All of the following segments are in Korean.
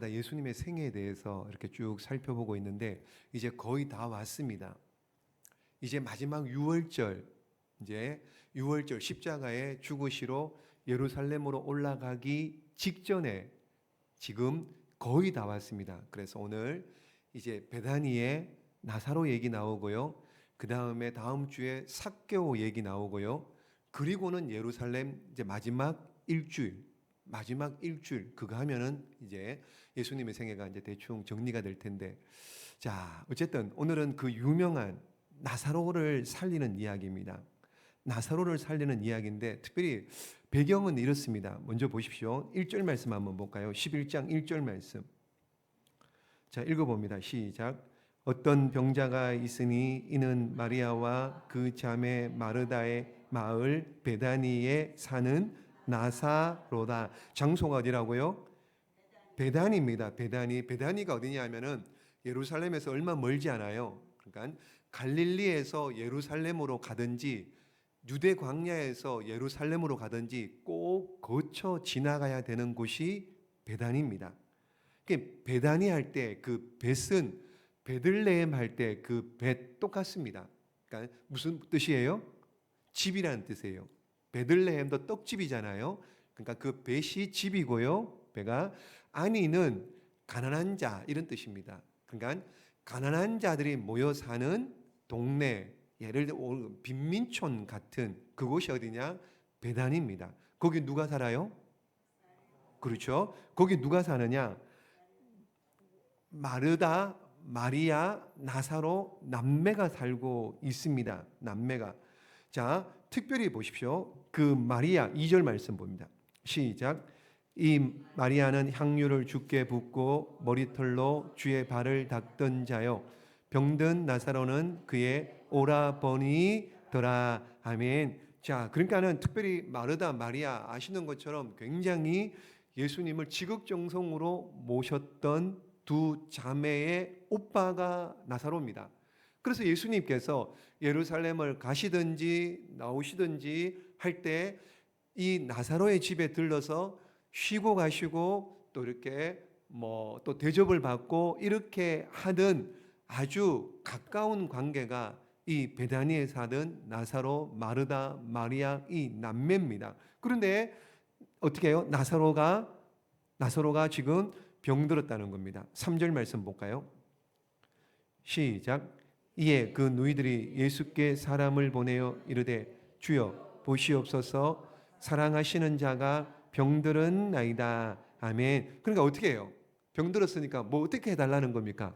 예수님의 생애에 대해서 이렇게 쭉 살펴보고 있는데 이제 거의 다 왔습니다. 이제 마지막 유월절, 이제 유월절 십자가에 죽으시러 예루살렘으로 올라가기 직전에 지금 거의 다 왔습니다. 그래서 오늘 이제 베다니의 나사로 얘기 나오고요. 그 다음에 다음 주에 삭개오 얘기 나오고요. 그리고는 예루살렘 이제 마지막 일주일 그거 하면은 이제 예수님의 생애가 이제 대충 정리가 될 텐데, 자 어쨌든 오늘은 그 유명한 나사로를 살리는 이야기입니다. 나사로를 살리는 이야기인데 특별히 배경은 이렇습니다. 먼저 보십시오. 1절 말씀 한번 볼까요? 11장 1절 말씀. 자, 읽어봅니다. 시작. 어떤 병자가 있으니 이는 마리아와 그 자매 마르다의 마을 베다니에 사는 나사로다. 장소가 어디라고요? 베다니입니다. 베다니가 어디냐면은 예루살렘에서 얼마 멀지 않아요. 그러니까 갈릴리에서 예루살렘으로 가든지 유대 광야에서 예루살렘으로 가든지 꼭 거쳐 지나가야 되는 곳이 베다니입니다. 베다니 할 때 그 벳은 베들레헴 할 때 그 벳 똑같습니다. 그러니까 무슨 뜻이에요? 집이라는 뜻이에요. 베들레헴도 떡집이잖아요. 그러니까 그 벳이 집이고요. 배가 아니는 가난한 자 이런 뜻입니다. 그러니까 가난한 자들이 모여 사는 동네, 예를 들어 빈민촌 같은 그곳이 어디냐? 베다니입니다. 거기 누가 살아요? 그렇죠. 거기 누가 사느냐? 마르다, 마리아, 나사로 남매가 살고 있습니다. 남매가. 자, 특별히 보십시오. 그 마리아 2절 말씀 봅니다. 시작. 이 마리아는 향유를 주께 붓고 머리털로 주의 발을 닦던 자요 병든 나사로는 그의 오라버니더라. 아멘. 자, 그러니까는 특별히 마르다, 마리아 아시는 것처럼 굉장히 예수님을 지극정성으로 모셨던 두 자매의 오빠가 나사로입니다. 그래서 예수님께서 예루살렘을 가시든지 나오시든지 할 때 이 나사로의 집에 들러서 쉬고 가시고 또 이렇게 또 대접을 받고 이렇게 하던 아주 가까운 관계가 이 베다니에 사던 나사로, 마르다, 마리아 이 남매입니다. 그런데 어떻게 해요? 나사로가 지금 병들었다는 겁니다. 3절 말씀 볼까요? 시작. 이에 그 누이들이 예수께 사람을 보내어 이르되 주여 보시옵소서 사랑하시는 자가 병들은 나이다. 아멘. 그러니까 어떻게 해요? 병들었으니까 뭐 어떻게 해달라는 겁니까?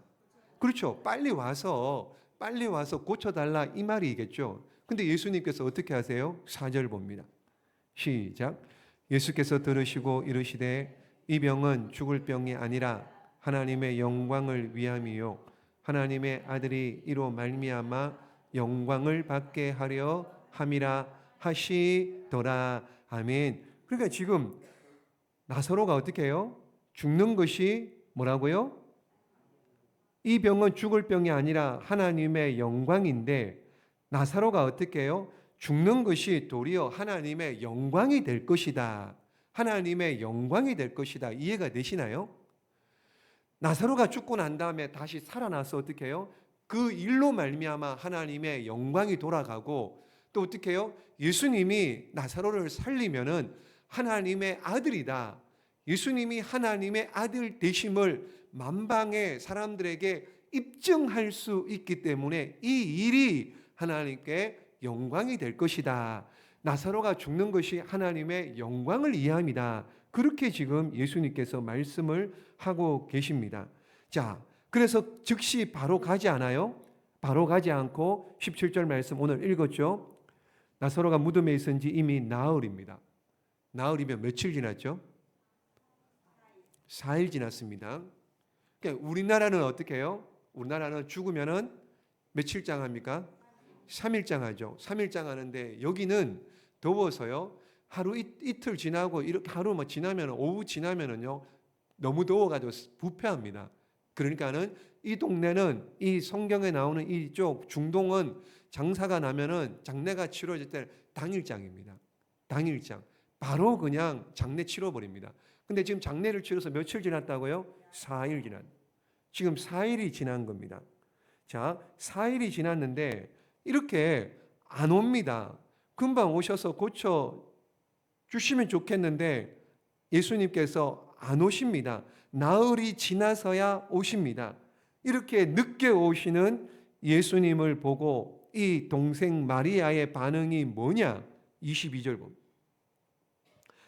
그렇죠. 빨리 와서 고쳐달라 이 말이겠죠. 근데 예수님께서 어떻게 하세요? 4절 봅니다. 시작. 예수께서 들으시고 이르시되 이 병은 죽을 병이 아니라 하나님의 영광을 위함이요 하나님의 아들이 이로 말미암아 영광을 받게 하려 함이라 하시더라. 아멘. 그러니까 지금 나사로가 어떻게 해요? 죽는 것이 뭐라고요? 이 병은 죽을 병이 아니라 하나님의 영광인데 나사로가 어떻게 해요? 죽는 것이 도리어 하나님의 영광이 될 것이다. 하나님의 영광이 될 것이다. 이해가 되시나요? 나사로가 죽고 난 다음에 다시 살아나서 어떻게 해요? 그 일로 말미암아 하나님의 영광이 돌아가고 또 어떻게 해요? 예수님이 나사로를 살리면은 하나님의 아들이다. 예수님이 하나님의 아들 되심을 만방의 사람들에게 입증할 수 있기 때문에 이 일이 하나님께 영광이 될 것이다. 나사로가 죽는 것이 하나님의 영광을 이해합니다. 그렇게 지금 예수님께서 말씀을 하고 계십니다. 자, 그래서 즉시 바로 가지 않아요? 바로 가지 않고 17절 말씀 오늘 읽었죠? 나사로가 무덤에 있은 지 이미 나흘입니다. 나흘이면 며칠 지났죠? 4일 지났습니다. 그러니까 우리나라는 어떻게 해요? 우리나라는 죽으면은 며칠장 합니까? 3일장 하죠. 3일장 하는데 여기는 더워서요. 하루 이틀 지나고 이렇게 하루 지나면 오후 지나면은요 너무 더워가지고 부패합니다. 그러니까는 이 동네는 이 성경에 나오는 이쪽 중동은 장사가 나면은 장례가 치러질 때 당일장입니다. 당일장. 바로 그냥 장례 치러버립니다. 근데 지금 장례를 치러서 며칠 지났다고요? 4일 지난. 지금 4일이 지난 겁니다. 자, 4일이 지났는데 이렇게 안 옵니다. 금방 오셔서 고쳐 주시면 좋겠는데 예수님께서 안 오십니다. 나흘이 지나서야 오십니다. 이렇게 늦게 오시는 예수님을 보고 이 동생 마리아의 반응이 뭐냐? 22절 봅니다.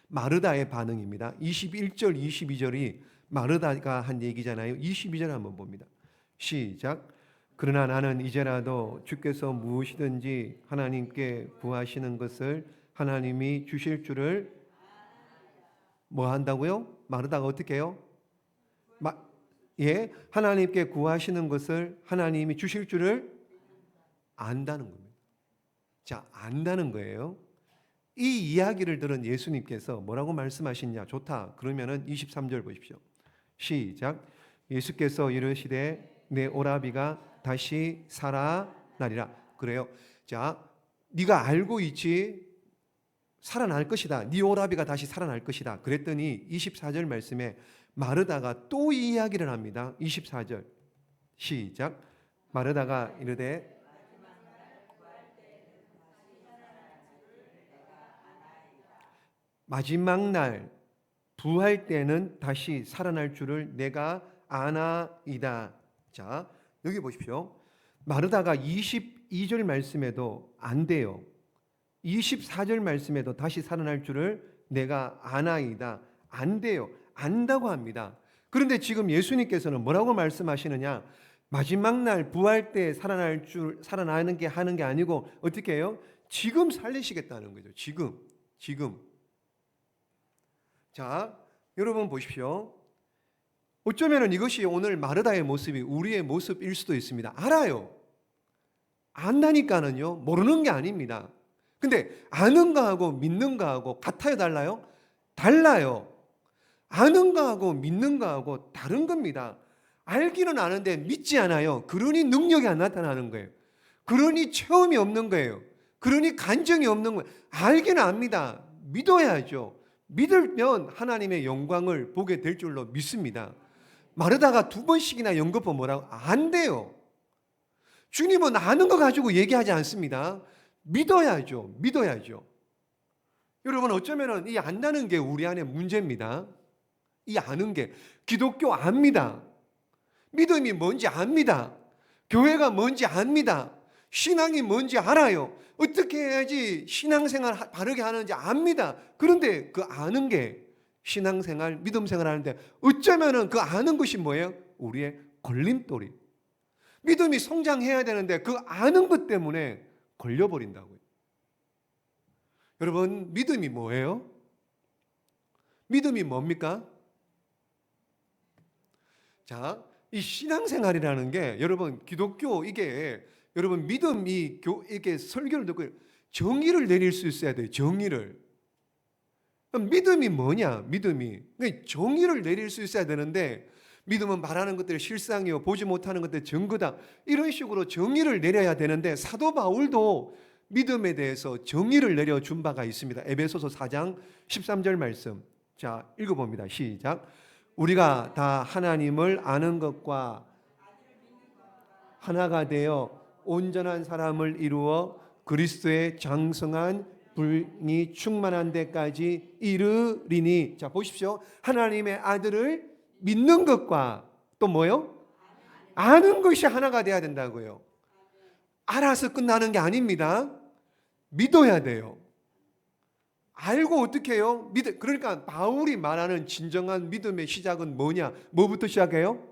마르다의 반응입니다. 21절, 22절이 마르다가 한 얘기잖아요. 22절 한번 봅니다. 시작. 그러나 나는 이제라도 주께서 무엇이든지 하나님께 구하시는 것을 하나님이 주실 줄을 뭐 한다고요? 마르다가 어떻게 해요? 하나님께 구하시는 것을 하나님이 주실 줄을 안다는 겁니다. 자, 안다는 거예요. 이 이야기를 들은 예수님께서 뭐라고 말씀하시냐? 좋다. 그러면은 23절 보십시오. 시작. 예수께서 이르시되 내 오라비가 다시 살아나리라. 그래요. 자, 네가 알고 있지? 살아날 것이다. 네 오라비가 다시 살아날 것이다. 그랬더니 24절 말씀에 마르다가 또 이 이야기를 합니다. 24절 시작. 마르다가 이르되 마지막 날 부활 때는 다시 살아날 줄을 내가 아나이다. 자, 여기 보십시오. 마르다가 22절 말씀에도 안 돼요. 24절 말씀에도 다시 살아날 줄을 내가 아나이다. 안 돼요. 안다고 합니다. 그런데 지금 예수님께서는 뭐라고 말씀하시느냐? 마지막 날 부활 때 살아나는 게 하는 게 아니고 어떻게 해요? 지금 살리시겠다는 거죠. 지금. 자, 여러분 보십시오. 어쩌면 이것이 오늘 마르다의 모습이 우리의 모습일 수도 있습니다. 알아요. 안다니까는요, 모르는 게 아닙니다. 근데 아는 거하고 믿는 거하고 같아요, 달라요? 달라요. 아는 거하고 믿는 거하고 다른 겁니다. 알기는 아는데 믿지 않아요. 그러니 능력이 안 나타나는 거예요. 그러니 체험이 없는 거예요. 그러니 간증이 없는 거예요. 알기는 압니다. 믿어야죠. 믿으면 하나님의 영광을 보게 될 줄로 믿습니다. 마르다가 2번씩이나 연거푸 뭐라고? 안 돼요. 주님은 아는 거 가지고 얘기하지 않습니다. 믿어야죠. 여러분 어쩌면 이 안다는 게 우리 안에 문제입니다. 이 아는 게 기독교 압니다. 믿음이 뭔지 압니다. 교회가 뭔지 압니다. 신앙이 뭔지 알아요. 어떻게 해야지 신앙생활 바르게 하는지 압니다. 그런데 그 아는 게 신앙생활, 믿음생활 하는데 어쩌면은 그 아는 것이 뭐예요? 우리의 걸림돌이. 믿음이 성장해야 되는데 그 아는 것 때문에 걸려버린다고요. 여러분, 믿음이 뭐예요? 믿음이 뭡니까? 자, 이 신앙생활이라는 게 여러분 기독교 이게 여러분 믿음이 이게 설교를 듣고 정의를 내릴 수 있어야 돼요. 정의를. 그럼 믿음이 뭐냐? 믿음이 정의를 내릴 수 있어야 되는데 믿음은 말하는 것들이 실상이요 보지 못하는 것들이 증거다. 이런 식으로 정의를 내려야 되는데 사도 바울도 믿음에 대해서 정의를 내려준 바가 있습니다. 에베소서 4장 13절 말씀. 자, 읽어봅니다. 시작. 우리가 다 하나님을 아는 것과 하나가 되어 온전한 사람을 이루어 그리스도의 장성한 분이 충만한 데까지 이르리니. 자, 보십시오. 하나님의 아들을 믿는 것과 또 뭐요? 아는 것이 하나가 돼야 된다고요. 알아서 끝나는 게 아닙니다. 믿어야 돼요. 알고 어떻게 해요? 그러니까 바울이 말하는 진정한 믿음의 시작은 뭐냐? 뭐부터 시작해요?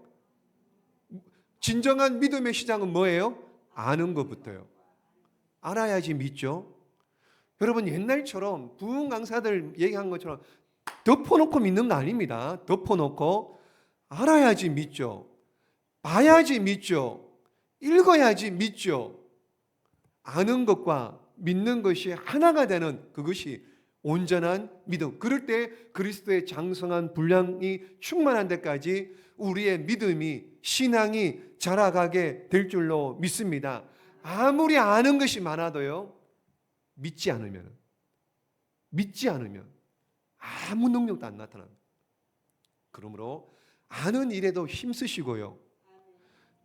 진정한 믿음의 시작은 뭐예요? 아는 것부터요. 알아야지 믿죠. 여러분 옛날처럼 부흥 강사들 얘기한 것처럼 덮어놓고 믿는 거 아닙니다. 덮어놓고 알아야지 믿죠. 봐야지 믿죠. 읽어야지 믿죠. 아는 것과 믿는 것이 하나가 되는 그것이 온전한 믿음. 그럴 때 그리스도의 장성한 분량이 충만한 데까지 우리의 믿음이 신앙이 자라가게 될 줄로 믿습니다. 아무리 아는 것이 많아도요, 믿지 않으면 아무 능력도 안 나타납니다. 그러므로 아는 일에도 힘쓰시고요.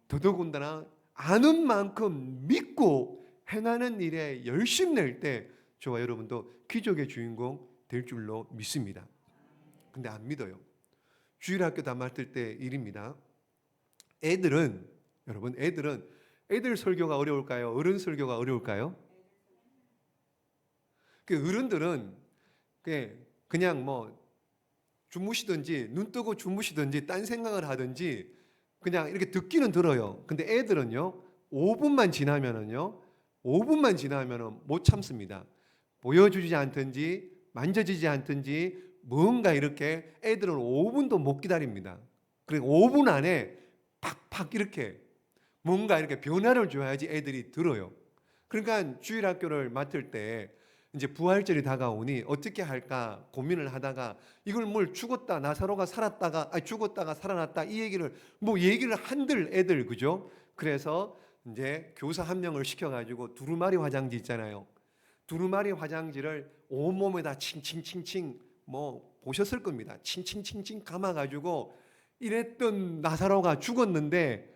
더더군다나 아는 만큼 믿고 행하는 일에 열심 낼 때 저와 여러분도 기적의 주인공 될 줄로 믿습니다. 근데 안 믿어요. 주일학교 다 맡을 때 일입니다. 여러분 애들 설교가 어려울까요? 어른 설교가 어려울까요? 어른들은 그냥 뭐 주무시든지 눈 뜨고 주무시든지 딴 생각을 하든지 그냥 이렇게 듣기는 들어요. 근데 애들은요 5분만 지나면은 못 참습니다. 보여주지 않든지 만져지지 않든지 뭔가 이렇게 애들은 5분도 못 기다립니다. 그리고 5분 안에 팍팍 이렇게 뭔가 이렇게 변화를 줘야지 애들이 들어요. 그러니까 주일학교를 맡을 때 이제 부활절이 다가오니 어떻게 할까 고민을 하다가 이걸 뭘 나사로가 죽었다가 살아났다 이 얘기를 얘기를 한들 애들 그죠? 그래서 이제 교사 한 명을 시켜가지고 두루마리 화장지 있잖아요. 두루마리 화장지를 온몸에다 칭칭칭칭 보셨을 겁니다. 칭칭칭칭 감아가지고 이랬던 나사로가 죽었는데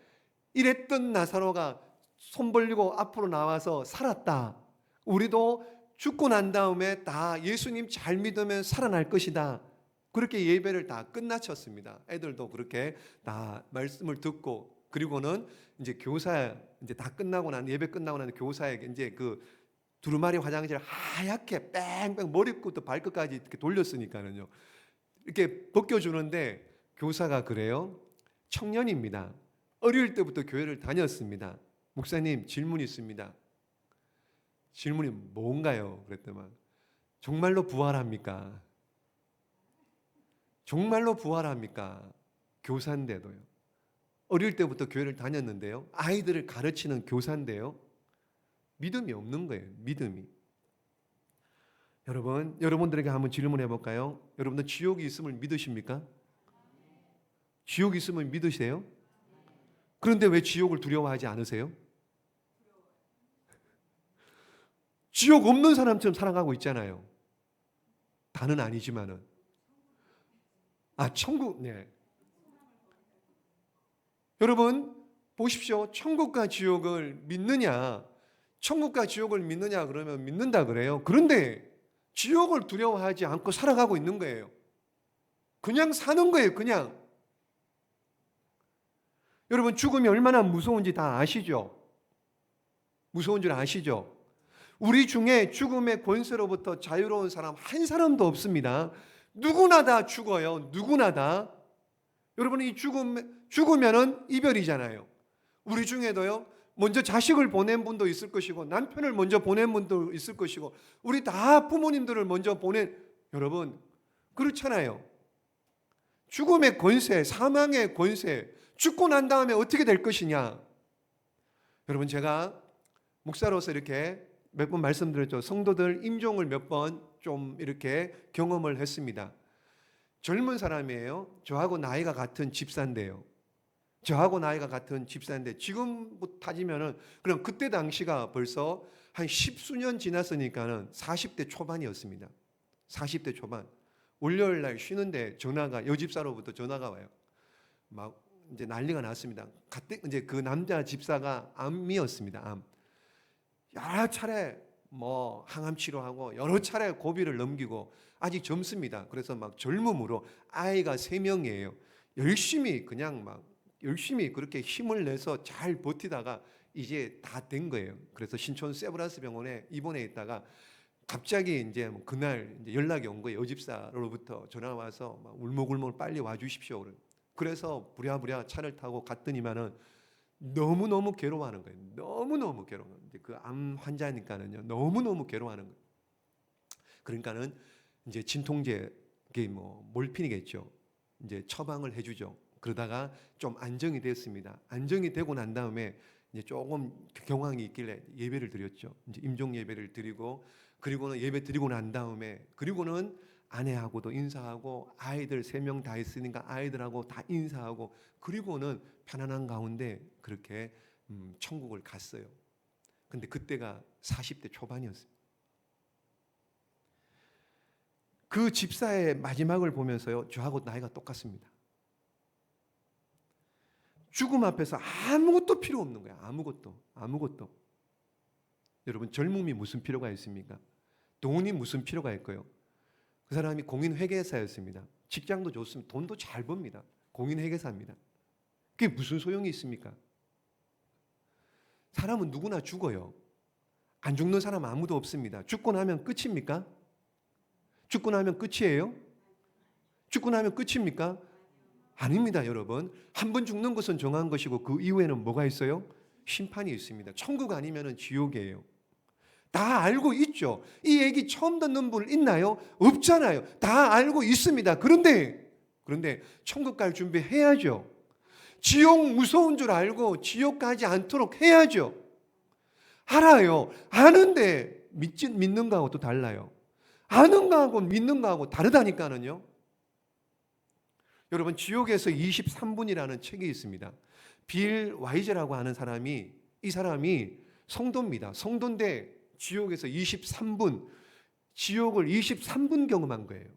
이랬던 나사로가 손 벌리고 앞으로 나와서 살았다. 우리도 죽고 난 다음에 다 예수님 잘 믿으면 살아날 것이다. 그렇게 예배를 다 끝마쳤습니다. 애들도 그렇게 다 말씀을 듣고 그리고는 이제 이제 다 끝나고 예배 끝나고 난 교사에게 이제 그 두루마리 화장지를 하얗게 뺑뺑 머리부터 발끝까지 이렇게 돌렸으니까는요. 이렇게 벗겨주는데 교사가 그래요. 청년입니다. 어릴 때부터 교회를 다녔습니다. 목사님 질문 있습니다. 질문이 뭔가요? 그랬더만 정말로 부활합니까? 정말로 부활합니까? 교사인데도요. 어릴 때부터 교회를 다녔는데요. 아이들을 가르치는 교사인데요. 믿음이 없는 거예요. 믿음이. 여러분들에게 한번 질문해 볼까요? 여러분들 지옥이 있음을 믿으십니까? 지옥이 있음을 믿으세요? 그런데 왜 지옥을 두려워하지 않으세요? 지옥 없는 사람처럼 살아가고 있잖아요. 다는 아니지만은. 천국, 네. 여러분, 보십시오. 천국과 지옥을 믿느냐? 천국과 지옥을 믿느냐? 그러면 믿는다 그래요. 그런데 지옥을 두려워하지 않고 살아가고 있는 거예요. 그냥 사는 거예요, 그냥. 여러분, 죽음이 얼마나 무서운지 다 아시죠? 무서운 줄 아시죠? 우리 중에 죽음의 권세로부터 자유로운 사람 한 사람도 없습니다. 누구나 다 죽어요. 누구나 다. 여러분, 죽으면은 이별이잖아요. 우리 중에도요, 먼저 자식을 보낸 분도 있을 것이고, 남편을 먼저 보낸 분도 있을 것이고, 우리 다 부모님들을 먼저 여러분, 그렇잖아요. 죽음의 권세, 사망의 권세, 죽고 난 다음에 어떻게 될 것이냐. 여러분, 제가 목사로서 이렇게 몇 번 말씀드렸죠. 성도들 임종을 몇 번 좀 이렇게 경험을 했습니다. 젊은 사람이에요. 저하고 나이가 같은 집사인데요. 지금 따지면은 그럼 그때 당시가 벌써 한 10수년 지났으니까는 40대 초반이었습니다. 40대 초반. 월요일 날 쉬는데 여집사로부터 전화가 와요. 막 이제 난리가 났습니다. 그때 이제 그 남자 집사가 암이었습니다. 암. 여러 차례 항암 치료하고 여러 차례 고비를 넘기고 아직 젊습니다. 그래서 막 젊음으로 아이가 3명이에요. 열심히 그렇게 힘을 내서 잘 버티다가 이제 다 된 거예요. 그래서 신촌 세브란스 병원에 입원해 있다가 갑자기 이제 그날 이제 연락이 온 거예요. 여집사로부터 전화 와서 막 울먹울먹 빨리 와 주십시오. 그래서 부랴부랴 차를 타고 갔더니만은 너무너무 괴로워하는 거예요. 너무너무 괴로워하는 거예요. 그 암 환자니까는요. 너무너무 괴로워하는 거예요. 그러니까는 이제 진통제, 그게 몰핀이겠죠. 이제 처방을 해주죠. 그러다가 좀 안정이 됐습니다. 안정이 되고 난 다음에 이제 조금 경황이 있길래 예배를 드렸죠. 이제 임종 예배를 드리고 그리고는 예배 드리고 난 다음에 그리고는 아내하고도 인사하고 아이들 3명 다 있으니까 아이들하고 다 인사하고 그리고는 편안한 가운데 그렇게 천국을 갔어요. 근데 그때가 40대 초반이었습니다. 그 집사의 마지막을 보면서요, 저하고 나이가 똑같습니다. 죽음 앞에서 아무것도 필요 없는 거야. 아무것도. 여러분, 젊음이 무슨 필요가 있습니까? 돈이 무슨 필요가 있고요? 그 사람이 공인회계사였습니다. 직장도 좋습니다. 돈도 잘 법니다. 공인회계사입니다. 그게 무슨 소용이 있습니까? 사람은 누구나 죽어요. 안 죽는 사람 아무도 없습니다. 죽고 나면 끝입니까? 죽고 나면 끝이에요? 죽고 나면 끝입니까? 아닙니다, 여러분. 한 번 죽는 것은 정한 것이고 그 이후에는 뭐가 있어요? 심판이 있습니다. 천국 아니면 지옥이에요. 다 알고 있죠. 이 얘기 처음 듣는 분 있나요? 없잖아요. 다 알고 있습니다. 그런데 천국 갈 준비해야죠. 지옥 무서운 줄 알고 지옥 가지 않도록 해야죠. 알아요. 아는데 믿는 거하고 또 달라요. 아는 거하고 믿는 거하고 다르다니까는요. 여러분, 지옥에서 23분이라는 책이 있습니다. 빌 와이즈라고 하는 사람이, 이 사람이 성도입니다. 성도인데 지옥에서 23분, 지옥을 23분 경험한 거예요.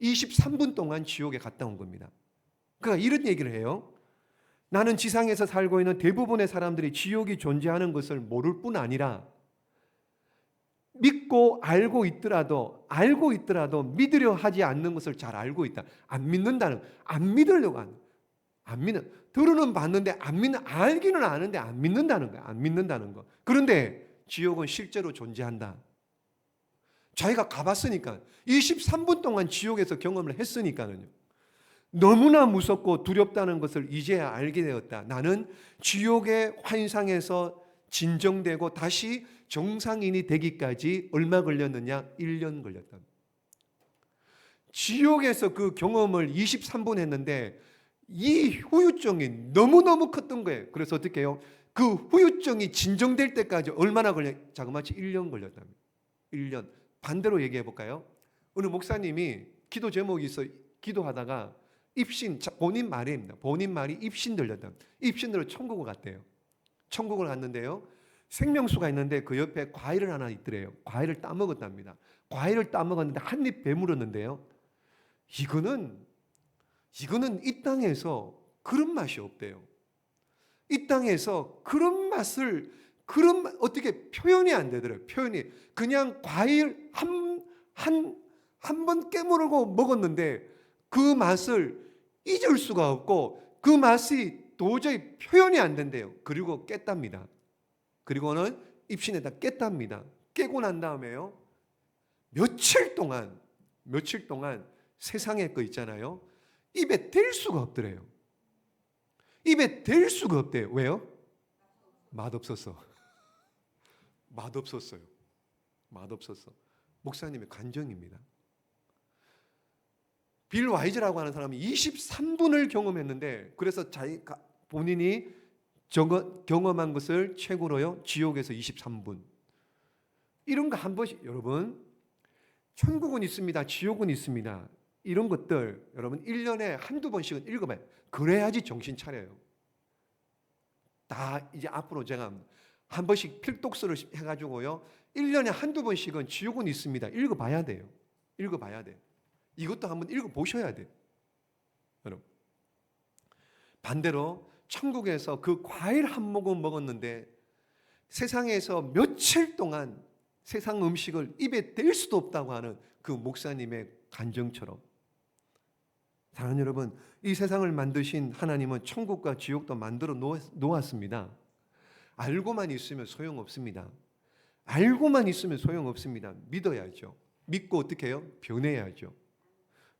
23분 동안 지옥에 갔다 온 겁니다. 그러니까 이런 얘기를 해요. 나는 지상에서 살고 있는 대부분의 사람들이 지옥이 존재하는 것을 모를 뿐 아니라 믿고 알고 있더라도 믿으려 하지 않는 것을 잘 알고 있다. 안 믿으려고 하는, 들어는 봤는데 알기는 아는데 안 믿는다는 거야. 안 믿는다는 거. 그런데 지옥은 실제로 존재한다. 자기가 가봤으니까, 23분 동안 지옥에서 경험을 했으니까는요. 너무나 무섭고 두렵다는 것을 이제야 알게 되었다. 나는 지옥의 환상에서 진정되고 다시 정상인이 되기까지 얼마 걸렸느냐? 1년 걸렸다. 지옥에서 그 경험을 23분 했는데 이 후유증이 너무너무 컸던 거예요. 그래서 어떻게 해요? 그 후유증이 진정될 때까지 얼마나 자그마치 1년 걸렸답니다. 1년. 반대로 얘기해 볼까요? 어느 목사님이 기도 제목이 있어 기도하다가 본인 말입니다. 본인 말이 입신 들렸다. 입신으로 천국을 갔대요. 천국을 갔는데요. 생명수가 있는데 그 옆에 과일을 하나 있더래요. 과일을 따먹었답니다. 과일을 따먹었는데 한 입 베물었는데요. 이거는 이 땅에서 그런 맛이 없대요. 이 땅에서 어떻게 표현이 안 되더라고요. 그냥 과일 한 번 깨물고 먹었는데 그 맛을 잊을 수가 없고 그 맛이 도저히 표현이 안 된대요. 그리고 깼답니다. 그리고는 입신에다 깼답니다. 깨고 난 다음에요. 며칠 동안 세상에 거 있잖아요. 입에 댈 수가 없더래요. 입에 댈 수가 없대요. 왜요? 맛없었어. 맛없었어요. 목사님의 간증입니다. 빌 와이즈라고 하는 사람이 23분을 경험했는데, 그래서 본인이 경험한 것을 책으로요, 지옥에서 23분. 이런 거 한 번씩, 여러분, 천국은 있습니다. 지옥은 있습니다. 이런 것들 여러분 1년에 한두 번씩은 읽어봐요. 그래야지 정신 차려요. 다 이제 앞으로 제가 한 번씩 필독서를 해가지고요, 1년에 한두 번씩은 지옥은 있습니다. 읽어봐야 돼요. 이것도 한번 읽어보셔야 돼요. 여러분, 반대로 천국에서 그 과일 한 모금 먹었는데 세상에서 며칠 동안 세상 음식을 입에 댈 수도 없다고 하는 그 목사님의 간증처럼, 사랑하는 여러분, 이 세상을 만드신 하나님은 천국과 지옥도 만들어 놓았습니다. 알고만 있으면 소용없습니다. 믿어야죠. 믿고 어떻게 해요? 변해야죠.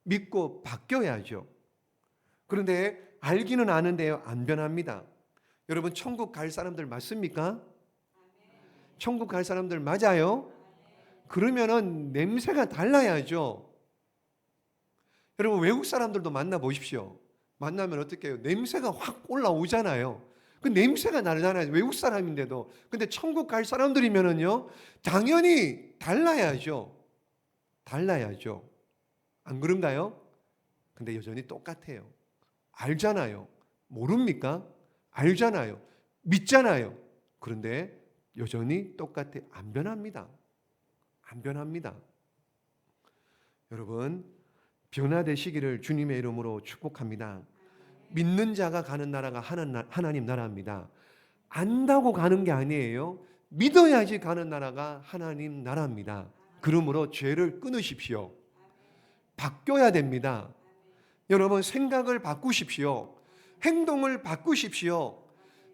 믿고 바뀌어야죠. 그런데 알기는 아는데요, 안 변합니다. 여러분, 천국 갈 사람들 맞습니까? 천국 갈 사람들 맞아요? 그러면은 냄새가 달라야죠. 여러분, 외국 사람들도 만나보십시오. 만나면 어떻게 해요? 냄새가 확 올라오잖아요. 그 냄새가 나잖아요. 외국 사람인데도. 근데 천국 갈 사람들이면은요, 당연히 달라야죠. 안 그런가요? 근데 여전히 똑같아요. 알잖아요. 모릅니까? 알잖아요. 믿잖아요. 그런데 여전히 똑같아. 안 변합니다. 여러분, 변화되시기를 주님의 이름으로 축복합니다. 믿는 자가 가는 나라가 하나님 나라입니다. 안다고 가는 게 아니에요. 믿어야지 가는 나라가 하나님 나라입니다. 그러므로 죄를 끊으십시오. 바뀌어야 됩니다. 여러분 생각을 바꾸십시오. 행동을 바꾸십시오.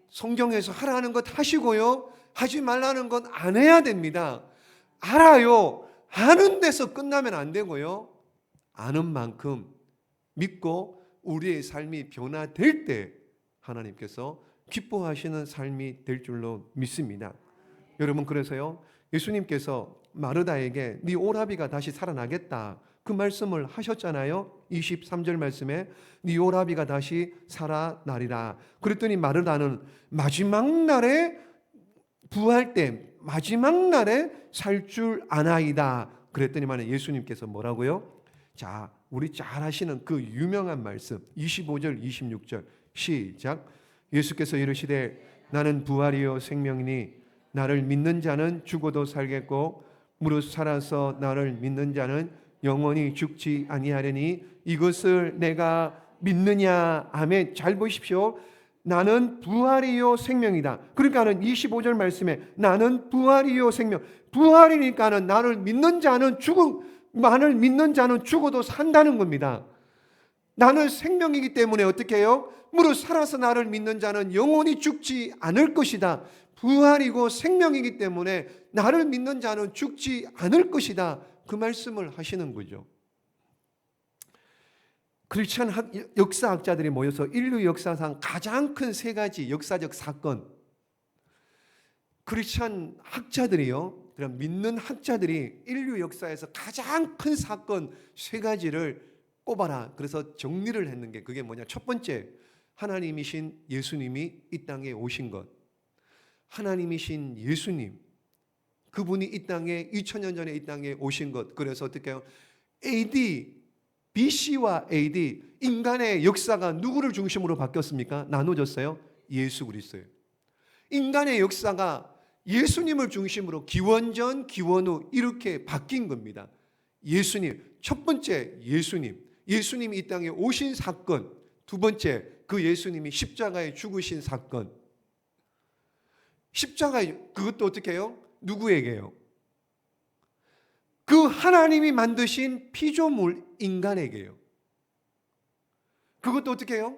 성경에서 하라는 것 하시고요. 하지 말라는 건 안 해야 됩니다. 알아요. 아는 데서 끝나면 안 되고요. 아는 만큼 믿고 우리의 삶이 변화될 때 하나님께서 기뻐하시는 삶이 될 줄로 믿습니다. 여러분 그래서요. 예수님께서 마르다에게 네 오라비가 다시 살아나겠다. 그 말씀을 하셨잖아요. 23절 말씀에 네 오라비가 다시 살아나리라. 그랬더니 마르다는 마지막 날에 부활 때 마지막 날에 살 줄 아나이다. 그랬더니만 예수님께서 뭐라고요? 자, 우리 잘 아시는 그 유명한 말씀 25절 26절 시작. 예수께서 이르시되 나는 부활이요 생명이니 나를 믿는 자는 죽어도 살겠고 무릇 살아서 나를 믿는 자는 영원히 죽지 아니하려니 이것을 내가 믿느냐. 아멘. 잘 보십시오. 나는 부활이요 생명이다. 그러니까는 25절 말씀에 나는 부활이요 생명. 부활이니까는 나를 믿는 자는 죽어도 산다는 겁니다. 나는 생명이기 때문에 어떻게 해요? 무릇 살아서 나를 믿는 자는 영원히 죽지 않을 것이다. 부활이고 생명이기 때문에 나를 믿는 자는 죽지 않을 것이다. 그 말씀을 하시는 거죠. 크리스천 역사학자들이 모여서 인류 역사상 가장 큰 세 가지 역사적 사건, 크리스천 학자들이요, 그럼 믿는 학자들이 인류 역사에서 가장 큰 사건 세 가지를 꼽아라. 그래서 정리를 했는 게 그게 뭐냐? 첫 번째, 하나님이신 예수님이 이 땅에 오신 것. 하나님이신 예수님, 그분이 이 땅에 2000년 전에 이 땅에 오신 것. 그래서 어떻게 해요? BC와 AD 인간의 역사가 누구를 중심으로 바뀌었습니까? 나눠졌어요. 예수 그리스도예요. 인간의 역사가 예수님을 중심으로 기원전, 기원후 이렇게 바뀐 겁니다. 예수님, 첫 번째 예수님, 예수님이 이 땅에 오신 사건. 두 번째, 그 예수님이 십자가에 죽으신 사건. 십자가에, 그것도 어떻게 해요? 누구에게요? 그 하나님이 만드신 피조물 인간에게요. 그것도 어떻게 해요?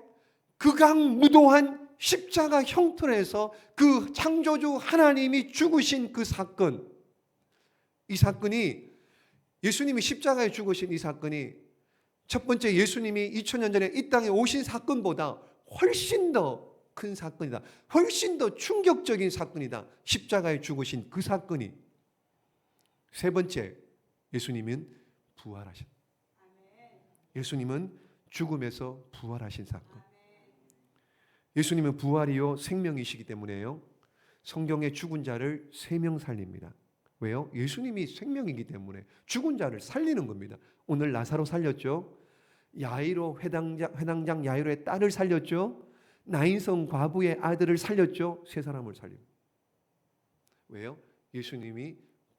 극악무도한 십자가 형틀에서 그 창조주 하나님이 죽으신 그 사건. 이 사건이, 예수님이 십자가에 죽으신 이 사건이 첫 번째 예수님이 2000년 전에 이 땅에 오신 사건보다 훨씬 더 큰 사건이다. 훨씬 더 충격적인 사건이다. 십자가에 죽으신 그 사건이. 세 번째, 예수님은 부활하신. 예수님은 죽음에서 부활하신 사건. 예수님은 부활이요 생명이시기 때문에요. 성경의 죽은 자를 3명 살립니다. 왜요? 예수님이 생명이기 때문에 죽은 자를 살리는 겁니다. 오늘 나사로 살렸죠. 야이로 회당장 야이로의 딸을 살렸죠. 나인성 과부의 아들을 살렸죠. 3사람을 살립니다. 왜요? 예수님이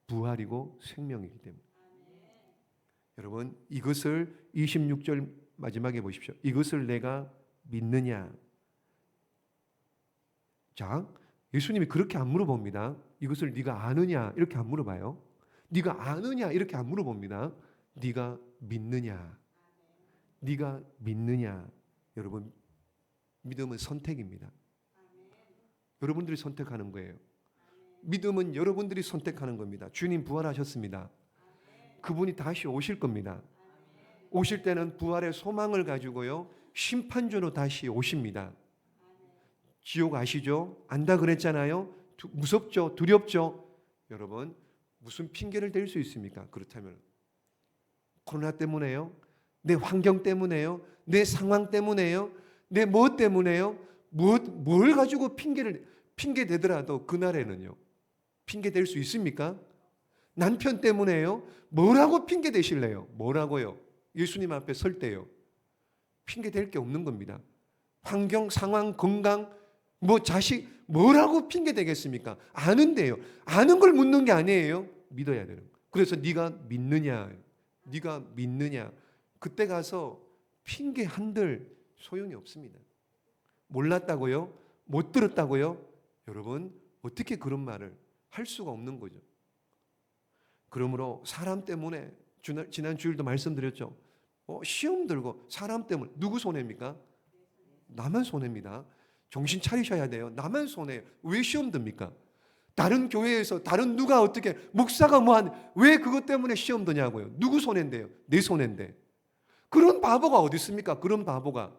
부활이고 생명이기 때문에. 여러분, 이것을 26절 마지막에 보십시오. 이것을 내가 믿느냐. 자, 예수님이 그렇게 안 물어봅니다. 이것을 네가 아느냐 이렇게 안 물어봐요. 네가 아느냐 이렇게 안 물어봅니다. 네가 믿느냐. 네가 믿느냐. 여러분, 믿음은 선택입니다. 여러분들이 선택하는 거예요. 믿음은 여러분들이 선택하는 겁니다. 주님 부활하셨습니다. 그분이 다시 오실 겁니다. 오실 때는 부활의 소망을 가지고요, 심판주로 다시 오십니다. 지옥 아시죠? 안다 그랬잖아요. 무섭죠? 두렵죠? 여러분, 무슨 핑계를 댈 수 있습니까? 그렇다면 코로나 때문에요? 내 환경 때문에요? 내 상황 때문에요? 내 뭐 때문에요? 뭘 가지고 핑계 대더라도 그날에는요, 핑계 댈 수 있습니까? 남편 때문에요? 뭐라고 핑계 대실래요? 뭐라고요? 예수님 앞에 설 때요, 핑계 댈 게 없는 겁니다. 환경, 상황, 건강, 자식, 뭐라고 핑계 대겠습니까? 아는데요. 아는 걸 묻는 게 아니에요. 믿어야 되는 거예요. 그래서 네가 믿느냐, 네가 믿느냐. 그때 가서 핑계 한들 소용이 없습니다. 몰랐다고요? 못 들었다고요? 여러분, 어떻게 그런 말을 할 수가 없는 거죠. 그러므로 사람 때문에 지난 주일도 말씀드렸죠. 시험 들고 사람 때문에 누구 손해입니까? 나만 손해입니다. 정신 차리셔야 돼요. 나만 손해예요. 왜 시험 듭니까? 다른 교회에서 다른 누가 어떻게 목사가 왜 그것 때문에 시험 드냐고요. 누구 손해인데요? 내 손해인데. 그런 바보가 어디 있습니까? 그런 바보가.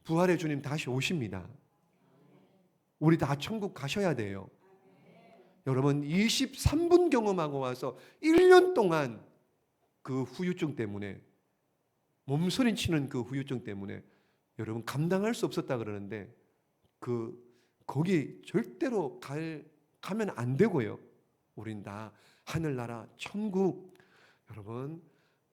부활의 주님 다시 오십니다. 우리 다 천국 가셔야 돼요. 여러분 23분 경험하고 와서 1년 동안 그 후유증 때문에 몸서리치는 그 후유증 때문에 여러분 감당할 수 없었다 그러는데 거기 절대로 가면 안 되고요. 우린 다 하늘나라 천국 여러분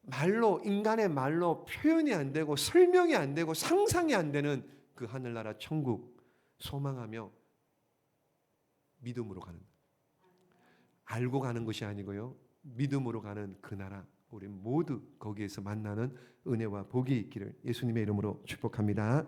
말로 인간의 말로 표현이 안 되고 설명이 안 되고 상상이 안 되는 그 하늘나라 천국 소망하며 믿음으로 가는 알고 가는 것이 아니고요. 믿음으로 가는 그 나라 우리 모두 거기에서 만나는 은혜와 복이 있기를 예수님의 이름으로 축복합니다.